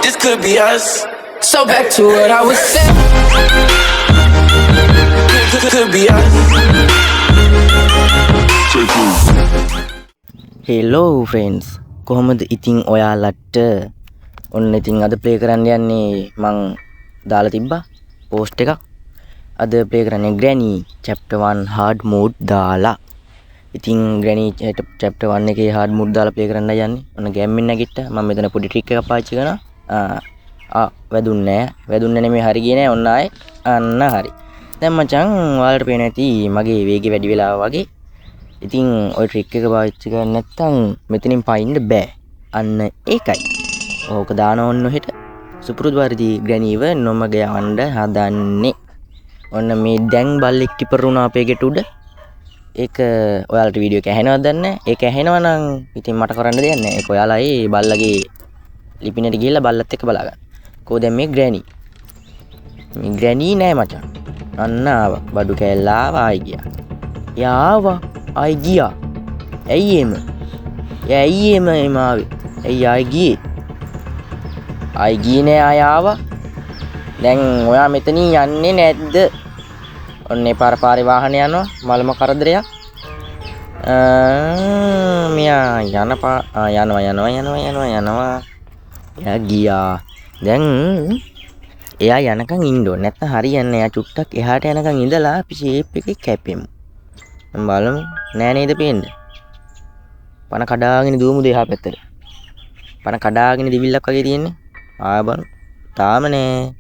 this could be us. So back to what I was saying. Could be us. Hello friends. කොහොමද ඉතින් ඔයාලට ඔන්න ඉතින් අද ප්ලේ කරන්න යන්නේ මං දාලා තිබ්බා පෝස්ට් එකක්. අද ප්ලේ කරන්නේ Granny chapter 1 hard mode දාලා. ඉතින් Granny chapter 1 එකේ hard mode දාලා ප්ලේ කරන්න යන්නේ. ඔන්න ගෑම්මින් නැගිට්ටා. මම මෙතන පොඩි ට්‍රික් එකක් පාවිච්චි කරනවා. වැදුන්නේ නෙමෙයි හරි ගියේ නෑ. ඔන්න ආයේ අන්න හරි. දැන් මචං ඔයාලට පේන ඇති මගේ වේගය වැඩි වෙලා වගේ. ඉතින් ඔය ට්‍රික් එක පාවිච්චි කරන්නේ නැත්නම් මෙතනින් පයින්න බෑ. අන්න ඒකයි. ඕක දාන ඕන්න හෙට සුපුරුදු පරිදි Grannyව නොමග යවන්න හදන්නේ. ඔන්න මේ දැන් බල්ලෙක් ටිපර් වුණා අපේ ගෙට උඩ. ඒක ඔයාලට වීඩියෝ එක ඇහෙනවද දන්නේ නැහැ. ඒක ඇහෙනවා නම් ඉතින් මට කරන්න දෙයක් නැහැ. ඒක ඔයාලා ඒ බල්ලගේ ලිපිනට ගිහිල්ලා බල්ලත් එක්ක බලා ගන්න. කොහොද මේ Granny? මේ Granny නෑ මචං. අන්න ආවා. බඩු කෑල්ල ආවා ආයි ගියා. යාවා ආයි ගියා. ඇයි එම? ඇයි එම ආවේ? ඇයි ආයි ගියේ? ආයි ගියේ නෑ ආය ආවා. දැන් ඔයා මෙතනින් යන්නේ නැද්ද? ඔන්න පාරේ වාහන යනවා මලම කරදරයක්. මෙයා යනවා. එයා ගියා. දැන් එයා යනකම් ඉන්න ඕනේ. නැත්නම් හරියන්නේ. එයා චුට්ටක් එහාට යනකම් ඉඳලා අපි ෂේප් එකේ කැපෙමු. බලමු. නෑ නේද පේන්නේ? පණ කඩාගෙන දුවමු දෙහා පැත්තට. පණ කඩාගෙන දිවිල්ලක් වගේ තියෙන්නේ. ආ බලමු. තාම නෑ.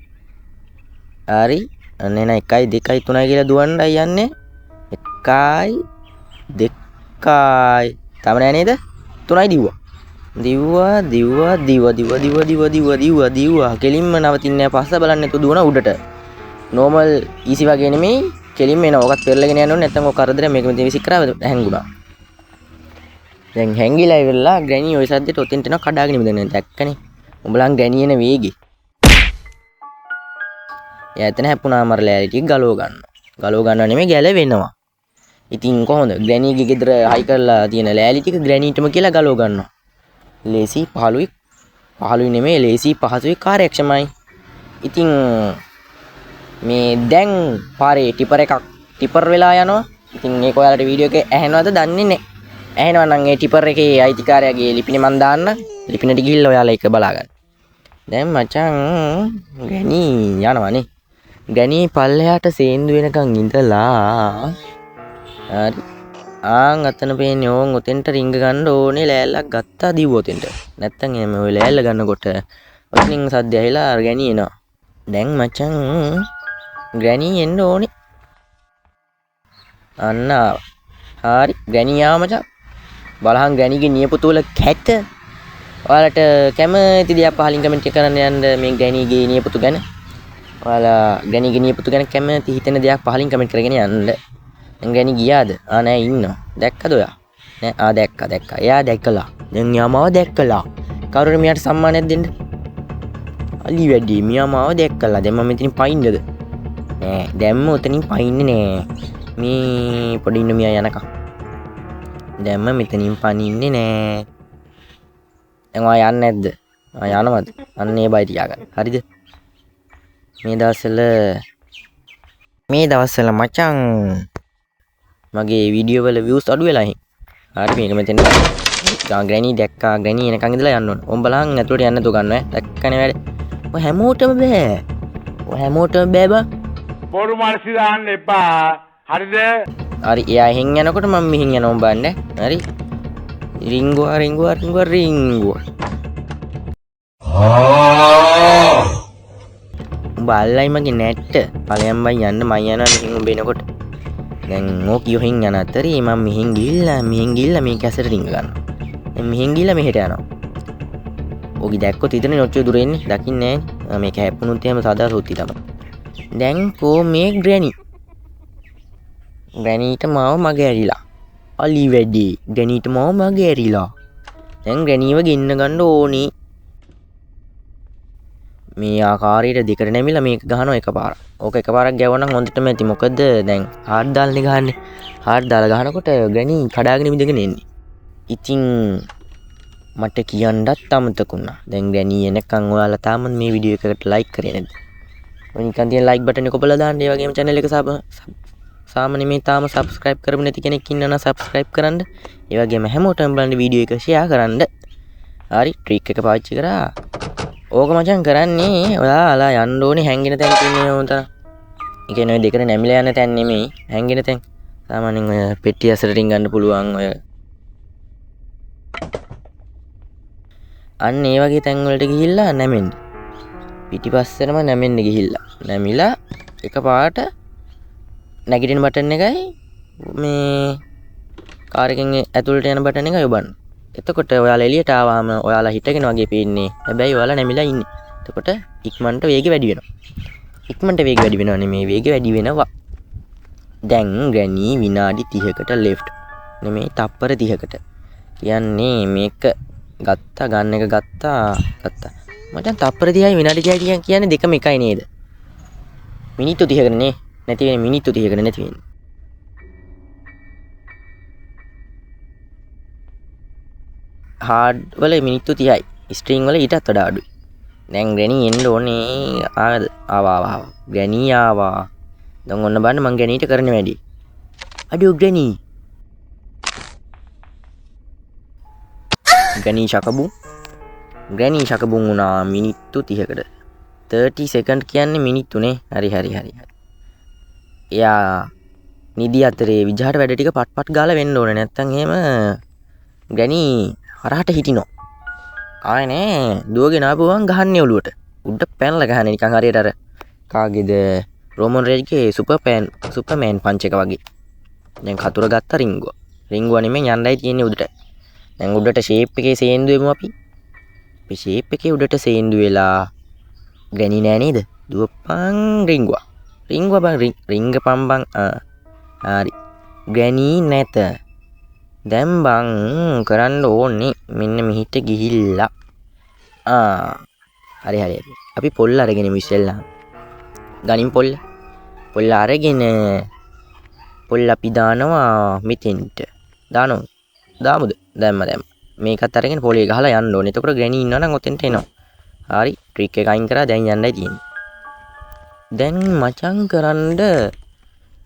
හරි. අන්න එන 1 2 3 කියලා දුවන්නයි යන්නේ. 1 2 තාම නෑ නේද? 3යි දිව්වා. කෙලින්ම නවතින්නේ නැහැ. පස්ස බලන්න නැතුව දුවන උඩට. normal easy වගේ නෙමෙයි. කෙලින්ම එන. ඔකත් පෙරලගෙන යන්න ඕනේ. නැත්නම් ඔක කරදර මේක මෙතන විසි කරා හැංගුණා. දැන් හැංගිලා ඉවරලා Granny ඔය සද්දෙට ඔතෙන්ට එනවා කඩාගෙන ඉඳන් දැක්කනේ. උඹලන් Granny එන වේගෙ. එයා එතන හැප්පුණාම අර ලෑලි ටික ගලව ගන්නවා නෙමෙයි ගැලවෙනවා. ඉතින් කොහොමද Granny ගේ ගෙදර හයි කරලා තියෙන ලෑලි ටික Granny-ටම කියලා ගලව ගන්නවා. ලේසි පහළුයි නෙමෙයි ලේසි පහසුයි කාර්යක්ෂමයි. ඉතින් මේ දැන් පාරේ ටිපර් වෙලා යනවා. ඉතින් මේක ඔයාලට වීඩියෝ එකේ ඇහෙනවද දන්නේ නැහැ. ඇහෙනවා නම් ඒ ටිපර් එකේ අයිතිකාරයාගේ ලිපිනේ මන් දාන්න. ලිපිනට ගිහිල්ලා ඔයාලා ඒක බලා ගන්න. දැන් මචං Granny යනවානේ. Granny පල්ලෙහාට සේන්දු වෙනකන් ඉඳලා හරි. අතන පේන්නේ ඕන් ඔතෙන්ට රිංග ගන්න ඕනේ. ලෑල්ලක් ගත්තා දිව්ව ඔතෙන්ට. නැත්තම් එමෙ ඔය ලෑල්ල ගන්නකොට ඔතනින් සද්ද ඇහිලා Granny එනවා. දැන් මචං Granny එන්න ඕනේ. අන්න හරි. Granny ආව මචං. බලහන් Granny ගේ නියපොතු වල කැට. ඔයාලට කැමති දෙයක් පහලින් කමෙන්ට් එක කරන්න යන්න මේ Granny ගේ නියපොතු ගැන. ඔයාලා Granny ගේ නියපොතු ගැන කැමති හිතෙන දෙයක් පහලින් කමෙන්ට් කරගෙන යන්න. දැන් Granny ගියාද? නෑ ඉන්නවා. දැක්කද ඔයා? නෑ දැක්කා. එයා දැක්කලා. දැන් යාමාව දැක්කලා. කවුරුර මෙයාට සම්මානයක් දෙන්න? අලි වැඩි මියාමාව දැක්කලා. දැන් මම මෙතනින් පයින්නද? නෑ දැම්ම උතනින් පයින්නේ නෑ. මේ පොඩි ඉන්න මියා යනකම්. දැම්ම මෙතනින් පනින්නේ නෑ. දැන් ඔයා යන්නේ නැද්ද? යනවද? අන්න ඒ බය තියාගන්න. හරිද? මේ දවස්වල මචං මගේ වීඩියෝ වල views අඩු වෙලා ඉන්නේ. හරි මේක මෙතෙන් Granny දැක්කා. Granny එනකන් ඉඳලා යන්න ඕන. උඹ බලන් ඇතුළට යන්න තු ගන්නවා. දැක්කනේ වැඩ. ඔය හැමෝටම බෑ බා. පොරු මානසි දාන්න එපා. හරිද? හරි එයා එහෙන් යනකොට මම මෙහෙන් යනවා උඹ බලන්න. හරි. රිංගුවා. උඹ අල්ලයි මගේ නැට්ට. ඵලයන් බයි යන්න මම යනවා මෙහෙන් උඹ එනකොට. දැන් ඕක යොහින් යන අතරේ මම මෙහෙන් ගිහිල්ලා මේ කැසට රිංග ගන්නවා. දැන් මෙහෙන් ගිහිල්ලා මෙහෙට යනවා. ඕකි දැක්කොත් ඉතින් ඔච්චර දුර එන්නේ. දකින්නේ නැහැ. මේක හැප්පුණොත් එහෙම සදා සෝති තමයි. දැන් කෝ මේ Grannyට මාව මගේ ඇරිලා. අලි වැඩි. Grannyට මාව මගේ ඇරිලා. දැන් Grannyව ගෙන්න ගන්න ඕනේ. මේ ආකාරයට දෙකට නැමිලා මේක ගහනවා එකපාරක්. ඕක එකපාරක් ගැවුවනම් හොඳටම ඇති. මොකද දැන් හાર્ඩ් දාලානේ ගහන්නේ. හાર્ඩ් දාලා ගහනකොට Granny කඩාගෙන මිදගෙන එන්නේ. ඉතින් මට කියන්නත් අමතකුණා. දැන් ග්‍රැනි එනකන් ඔයාලා තාම මේ වීඩියෝ එකට ලයික් කරේ නැද්ද? ඔය නිකන් තියෙන ලයික් බටන් එක ඔබලා දාන්න. ඒ වගේම channel එක සාමාන්‍ය මේ තාම subscribe කරමු නැති කෙනෙක් ඉන්නවනම් subscribe කරන්න. ඒ වගේම හැමෝටම බලන්න වීඩියෝ එක share කරන්න. හරි ට්‍රික් එක පාවිච්චි කරා. ඕක මචං කරන්නේ ඔයාලා යන්න ඕනේ හැංගෙන තැන් තියෙන්නේ උන්ට. ඒ කියන්නේ ඔය දෙකට නැමිලා යන තැන් නෙමෙයි හැංගෙන තැන්. සාමාන්‍යයෙන් ඔය පෙට්ටිය ඇසට රින් ගන්න පුළුවන් ඔය. අන්න ඒ වගේ තැන් වලට ගිහිල්ලා නැමෙන්න. පිටිපස්සෙනම නැමෙන්න ගිහිල්ලා. නැමිලා එකපාරට නැගිටින බටන් එකයි මේ කාර් එකෙන් ඇතුළට යන බටන් එකයි ඔබන්න. එතකොට ඔයාලා එළියට ආවම ඔයාලා හිටගෙන වගේ පේන්නේ. හැබැයි ඔයාලා නැමිලා ඉන්නේ. එතකොට ඉක්මනට වේගය වැඩි වෙනවා. ඉක්මනට වේගය වැඩි වෙනවා නෙමේ වේගය වැඩි වෙනවා. දැන් ග්‍රැනි විනාඩි 30කට left. නෙමේ තප්පර 30කට. කියන්නේ මේක ගත්තා ගන්න එක ගත්තා. මචං තප්පර 30යි විනාඩි 30යි කියන්නේ දෙකම එකයි නේද? මිනිත්තු 30කට නේ. නැති වෙන්නේ මිනිත්තු 30කට නැති වෙන්නේ. හાર્ඩ් වල මිනිත්තු 30යි. ස්ට්‍රිං වල ඊටත් වඩා අඩුයි. දැන් ග්‍රැනි එන්න ඕනේ. ආවා. ග්‍රැනි ආවා. දැන් ඔන්න බලන්න මං ග්‍රැනිට කරන වැඩි. අඩෝ ග්‍රැනි. ග්‍රැනි ශකබුන් වුණා මිනිත්තු 30කට. 30 සෙකන්ඩ් කියන්නේ මිනිත්තුනේ. හරි. එයා නිදි අතරේ විජහට වැඩ ටික පට් ගාලා වෙන්න ඕනේ. නැත්තම් එහෙම ග්‍රැනි හරහට හිටිනවා. ආයේ නෑ දුවගෙන ආපුවම ගහන්නේ ඔලුවට. උඩ පැනලා ගහන්නේ නිකන් හරියට අර කාගේද රෝමන් රේජ්ගේ සුපර්මෑන් පන්ච් එක වගේ. දැන් කතුර ගත්ත රින්ගුව නෙමෙයි යන්නයි තියෙන්නේ උඩට. දැන් උඩට ෂේප් එකේ සේන්දු වෙමු අපි. මේ ෂේප් එකේ උඩට සේන්දු වෙලා ග්‍රැනි නෑ නේද? දුවපන් රින්ගුව බං රිංගපම් බං. හරි. ග්‍රැනි නැත. දැන් බං කරන්න ඕනේ මෙන්න මෙහිට ගිහිල්ලා. හරි. අපි පොල් අරගෙන ඉස්සෙල්ලා. ගනින් පොල් අරගෙන පොල් අපි දානවා මෙතෙන්ට. දාමුද? දැම්ම. මේකත් අරගෙන පොලේ ගහලා යන්න ඕනේ. එතකොට ග්‍රැනි ඉන්නවනම් ඔතෙන්ට එනවා. හරි. ට්‍රික් එක අයින් කරා දැන් යන්නයි තියෙන්නේ. දැන් මචං කරන්න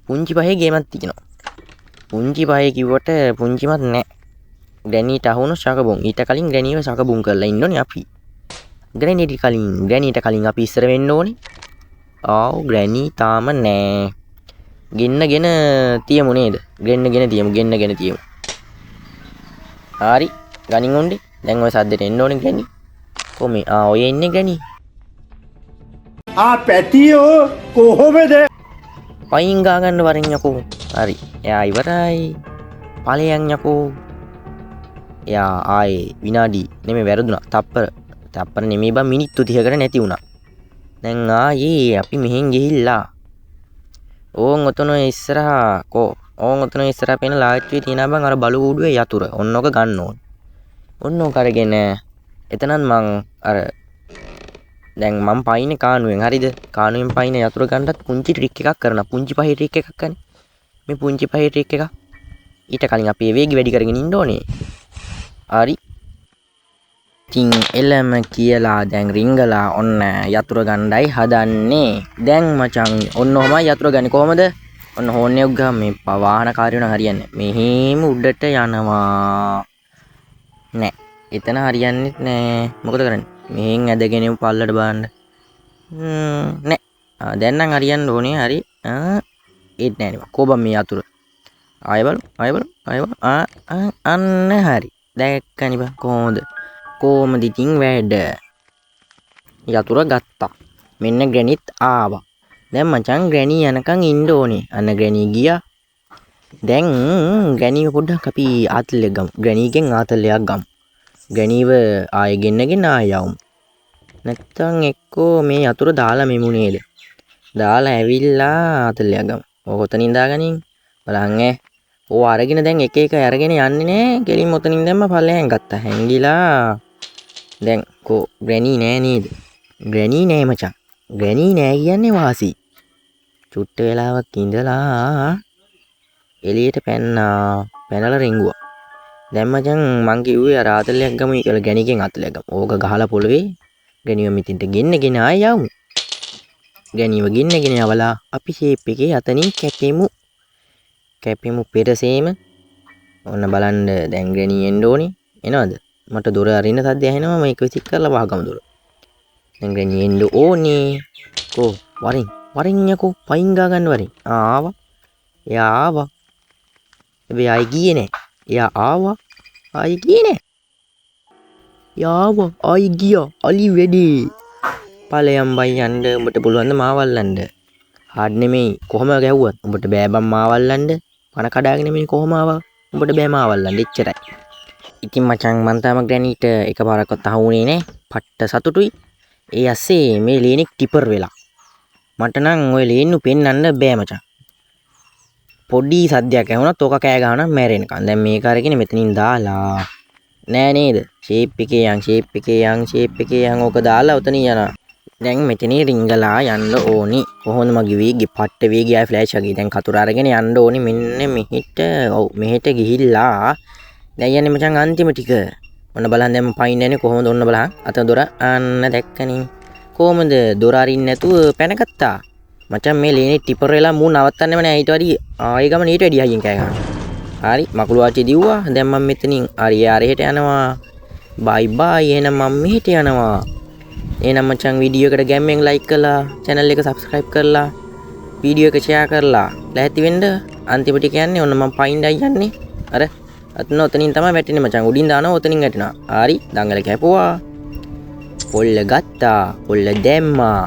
පුංචි පහේ ගේමක් තියෙනවා. පුංචි පහේ කිව්වට පුංචිමත් නෑ. ග්‍රැනිට අහුණු ශකබුන්. ඊට කලින් ග්‍රැනිව ශකබුන් කරලා ඉන්න ඕනේ අපි. ග්‍රැනිට කලින් අපි ඉස්සර වෙන්න ඕනේ. ග්‍රැනි තාම නෑ. ගෙන්නගෙන තියමු නේද? ගෙන්නගෙන තියමු. හරි. ගනින් උන්නේ. දැන් ඔය සද්දෙට එන්න ඕනේ ග්‍රැනි. කොහේ? ඔය ඉන්නේ ග්‍රැනි. පැටියෝ කොහොමද? පයින් ගා ගන්න වරින් යකෝ. හරි. එයා ඉවරයි. ඵලයන් යකෝ. එයා ආයේ විනාඩි නෙමෙයි වැරදුනා. තප්පර නෙමෙයි බං මිනිත්තු 30කට නැති වුණා. දැන් ආයේ අපි මෙහෙන් ගිහිල්ලා. ඕන් ඔතන ඉස්සරහා පේන ලාච්චුවේ තියෙනා බං අර බලු ඌඩුවේ යතුරු. ඔන්නෝක ගන්න ඕන. ඔන්නෝක අරගෙන එතනන් මං අර දැන් මම පයින්නේ කානුවෙන්. හරිද? කානුවෙන් පයින්න යතුරු ගන්නත් පුංචි ට්‍රික් එකක් කරනවා. පුංචි පහේ ට්‍රික් එකක් ගන්න. මේ පුංචි පහේ ට්‍රික් එක. ඊට කලින් අපි වේගය වැඩි කරගෙන ඉන්න ඕනේ. හරි. ඉතින් එළම කියලා දැන් රිංගලා ඔන්න යතුරු ගණ්ඩයි හදන්නේ. දැන් මචං ඔන්න ඔහමයි යතුරු ගන්නේ කොහමද? ඔන්න හෝන් එකක් ගා මේ වාහන කාර්යය නම් හරියන්නේ. මෙහෙම උඩට යනවා. නෑ. එතන හරියන්නේ නෑ. මොකද කරන්නේ? මෙහෙන් ඇදගෙන පල්ලට බාන්න. නෑ. දැන් නම් හරියන්න ඕනේ. හරි. ඒත් නෑ නේ. කොබම් මේ යතුරු. ආයෙ බලමු. අන්න හරි. දැක්කනි බං කොහොමද ඉතින් වැඩ? යතුරු ගත්තා. මෙන්න ග්‍රැනිත් ආවා. දැන් මචං ග්‍රැනි යනකම් ඉන්න ඕනේ. අන්න ග්‍රැනි ගියා. දැන් ග්‍රැනිව පොඩ්ඩක් අපි ආතල්ලයක් ගමු. ග්‍රැනිගෙන් ආතල්ලයක් ගමු. ග්‍රැනිව ආයෙ ගෙන්නගෙන ආයෙ යවමු. නැත්තම් එක්කෝ මේ යතුරු දාලා මෙමු නේද? දාලා ඇවිල්ලා ආතල්ලයක් ගමු. ඕක ඔතනින් දාගනින්. බලන්න ඕ අරගෙන දැන් එක එක අරගෙන යන්නේ නෑ. කෙලින් ඔතනින් දැම්ම පල්ලෙන් ගත්තා. හැංගිලා. දැන් කො ග්‍රැනි නෑ නේද? ග්‍රැනි නෑ මචං. ග්‍රැනි නෑ කියන්නේ වාසි. චුට්ට වෙලාවක් ඉඳලා එළියට පැනලා රිංගුවා. දැන් මචං මං කිව්වේ අර ආතලයක් ගමුයි කියලා ගැණිකෙන් ආතලයක් ගමු. ඕක ගහලා පොළවේ ගැණිව මිටින්ට ගෙන්නගෙන ආය යමු. ගැණිව ගෙන්නගෙන යවලා අපි ෂේප් එකේ අතනින් කැපෙමු. කැපෙමු පෙරසේම. ඔන්න බලන්න දැන් ගැණිය එන්න ඕනේ. එනවද? මට දොර අරින්න සද්ද ඇහෙනවා. මේක විසික් කරලා වහගමු දොර. දැන් ගැණිය එන්න ඕනේ. කො වරින් යකෝ පයින් ගා ගන්න වරින්. ආවා. එයා ආවා. හැබැයි ආයි ගියේ නෑ. එයා ආවා. ආයි ගියේ නෑ. යාවා ආයි ගියා. අලි වැඩේ. ඵලයන් බයි යන්න උඹට පුළුවන් ද මාවල්ලන්න. හාඩ් නෙමෙයි කොහම ගැහුවත් උඹට බෑ බම් මාවල්ලන්න. පණ කඩාගෙන නෙමෙයි කොහම ආවා. උඹට බෑ මාවල්ලන්න එච්චරයි. ඉතින් මචං මං තාම ග්‍රැනීට එකපාරක්වත් අහුුනේ නෑ. පට්ට සතුටුයි. ඒ ඇස්සේ මේ ලේනෙක් ටිපර් වෙලා. මට නම් ඔය ලේන්නු පෙන්වන්න බෑ මචං. පොඩි සද්දයක් ඇහුණත් ඕක කෑ ගහනවා මැරෙනකන්. දැන් මේක අරගෙන මෙතනින් දාලා නෑ නේද? ෂේප් එකේ යන් ඕක දාලා උතනින් යනවා. දැන් මෙතනින් රිංගලා යන්න ඕනි. කොහොමද මගේ වේගය පට්ට වේගය ආයි ෆ්ලෑෂ් වගේ. දැන් කතුර අරගෙන යන්න ඕනි මෙන්න මෙහෙට. ඔව් මෙහෙට ගිහිල්ලා දැන් යන්නේ මචං අන්තිම ටික. ඔන්න බලන්න දැන් මම පයින් යන්නේ කොහොමද ඔන්න බලන්න. අත දොර අන්න දැක්කනේ. කොහොමද දොර අරින්න නැතුව පැනගත්තා. මචං මේ ලේනේ ටිපර් වෙලා මූ නවත්තන්නෙම නෑ. ඊට වැඩි ආයෙ ගමන ඊට වැඩි හයියෙන් කෑ ගන්නවා. හරි මකුළු ආච්චි දිව්වා. දැන් මම මෙතනින් හරි ආරෙහෙට යනවා. බයි බයි. එහෙනම් මම මෙහෙට යනවා. එහෙනම් මචං වීඩියෝ එකට ගැම්මෙන් ලයික් කරලා channel එක subscribe කරලා වීඩියෝ එක share කරලා ලෑස්ති වෙන්න. අන්තිම ටික යන්නේ ඔන්න මම පයින්ඩයි යන්නේ. අර අතන ඔතනින් තමයි වැටෙන්නේ මචං. උඩින් දානවා ඔතනින් වැටෙනවා. හරි දඟල කැපුවා. පොල්ල ගත්තා. පොල්ල දැම්මා.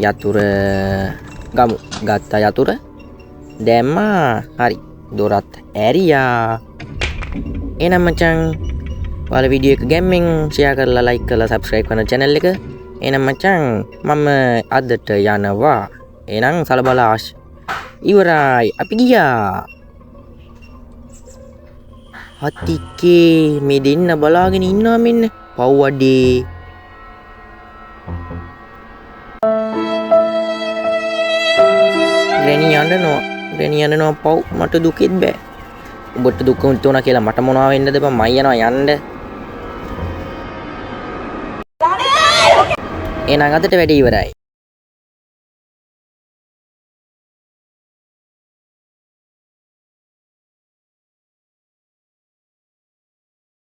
යතුර ගමු. ගත්තා යතුර දැම්මා. හරි දොරත් ඇරියා. එහෙනම් මචං ඔයාලා වීඩියෝ එක ගැම්මෙන් ෂෙයා කරලා ලයික් කරලා subscribe කරන channel එක. එහෙනම් මචං මම අදට යනවා. එහෙනම් සලබලාෂ් ඉවරයි. අපි ගියා. හතිකේ මේ දෙන්න බලාගෙන ඉන්නවා මෙන්න. පව් වඩේ. ග්‍රැනි යන්නනවා පව්. මට දුකෙත් බෑ. උඹට දුක උන්තුණා කියලා මට මොනවා වෙන්නද බං. මම යනවා යන්න. එහෙනම් අදට වැඩේ ඉවරයි.